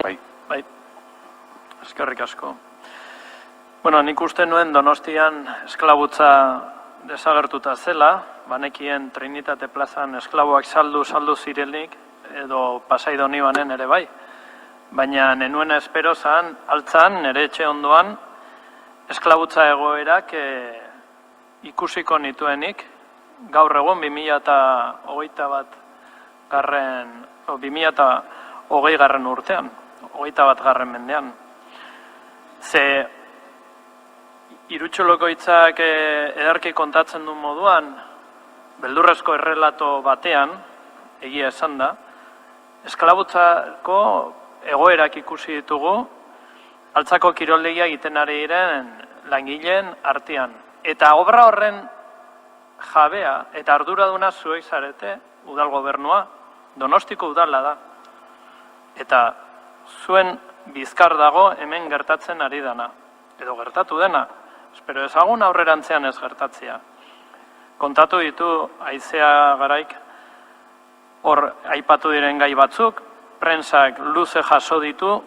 Bai, eskerrik asko. Bueno, nik uste nuen Donostian esklabutza desagertuta zela, banekien Trinitate plazan esklaboak saldu zirenik, edo Pasai Donibanen ere bai. Baina nenuen espero zan, altzan, nire etxe ondoan, esklabutza egoerak ikusiko nituenik, gaur egun 2020 garren urtean, 21 garren mendean. Ze Irutxolokoitzak ederki kontatzen du moduan, beldurrezko errelato batean, egia esan da, esklabutzako egoerak ikusi ditugu, altzako kiroldegia egiten ari diren langileen artean. Eta obra horren jabea eta arduraduna zuek zarete, udal gobernua, Donostiko udala da. Eta zuen bizkar dago hemen gertatzen ari dana, edo gertatu dena. Espero ezagun aurrerantzean ez gertatzea. Kontatu ditu Aizea Garaik hor aipatu diren gai batzuk, prentsak luze jaso ditu,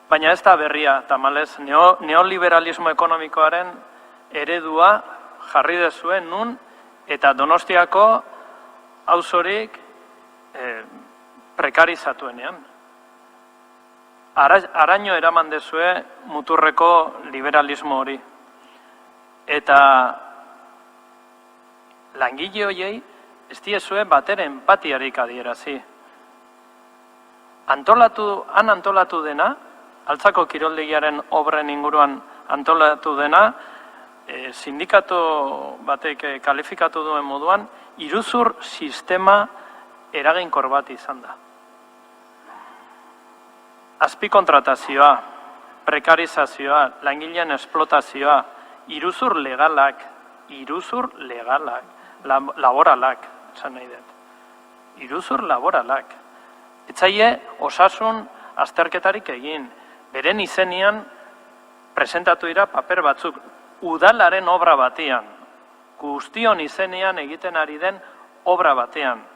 baina ez da berria, tamalez, neoliberalismo ekonomikoaren eredua jarri dezuen nun, eta Donostiako auzorik prekarizatuenean. Araño eraman dezue muturreko liberalismo hori. Eta langile horiei ez diezue batere empatiarik adierazi. Han antolatu dena, altzako kiroldegiaren obren inguruan antolatu dena, sindikatu batek kalifikatu duen moduan, iruzur sistema eraginkor bat izan da. Azpikontratazioa, prekarizazioa, langileen esplotazioa, iruzur legalak, laboralak, esan nahi dut. Iruzur laboralak. Etzaie osasun azterketarik egin, beren izenean presentatu dira paper batzuk, udalaren obra batean, guztion izenean egiten ari den obra batean.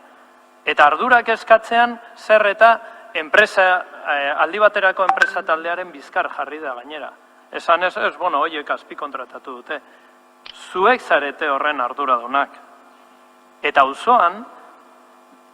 Eta ardurak eskatzean zer eta aldi baterako enpresa taldearen bizkar jarri da gainera. Esan ez, horiek azpikontratatu dute. Zuek zarete horren arduradunak. Eta auzoan,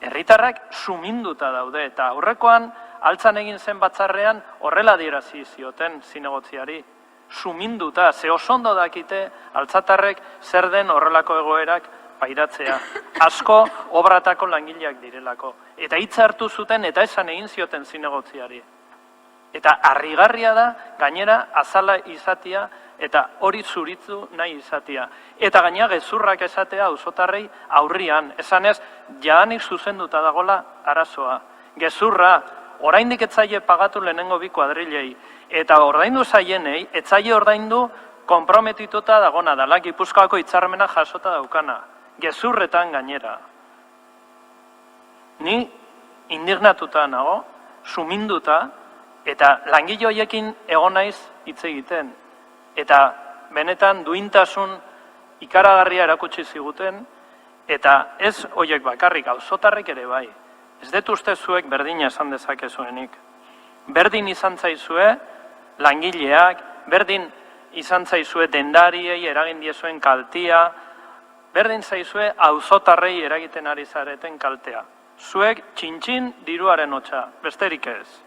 herritarrak suminduta daude, eta aurrekoan, altzan egin zen batzarrean, horrela adierazi zioten zinegotziari. Suminduta, ze oso ondo dakite, altzatarrek zer den horrelako egoerak pairatzea. Asko obratako langileak direlako. Eta hitz hartu zuten eta esan egin zioten zinegotziari. Eta harrigarria da, gainera azala izatea eta hori zuritzu nahi izatea. Eta gainera gezurrak esatea auzotarrei aurrian. Esanez, jadanik zuzenduta dagola arazoa. Gezurra, oraindik etzaile pagatu lehenengo bi kuadrilei. Eta ordaindu zaienei, etzaile ordaindu konprometituta dagona dela, Gipuzkoako hitzarmena jasota daukana. Gezurretan gainera. Ni indignatuta nago, suminduta, eta langile horiekin egon naiz hitz egiten. Eta benetan duintasun ikaragarria erakutsi ziguten, eta ez horiek bakarrik, auzotarrek ere bai. Ez dut uste zuek berdina esan dezakezuenik. Berdin izan zaizue langileak, berdin izan zaizue dendariei eragin diezuen kaltea, berdin zaizue auzotarrei eragiten ari zareten kaltea. Zuek txintxin diruaren hotsa, besterik ez.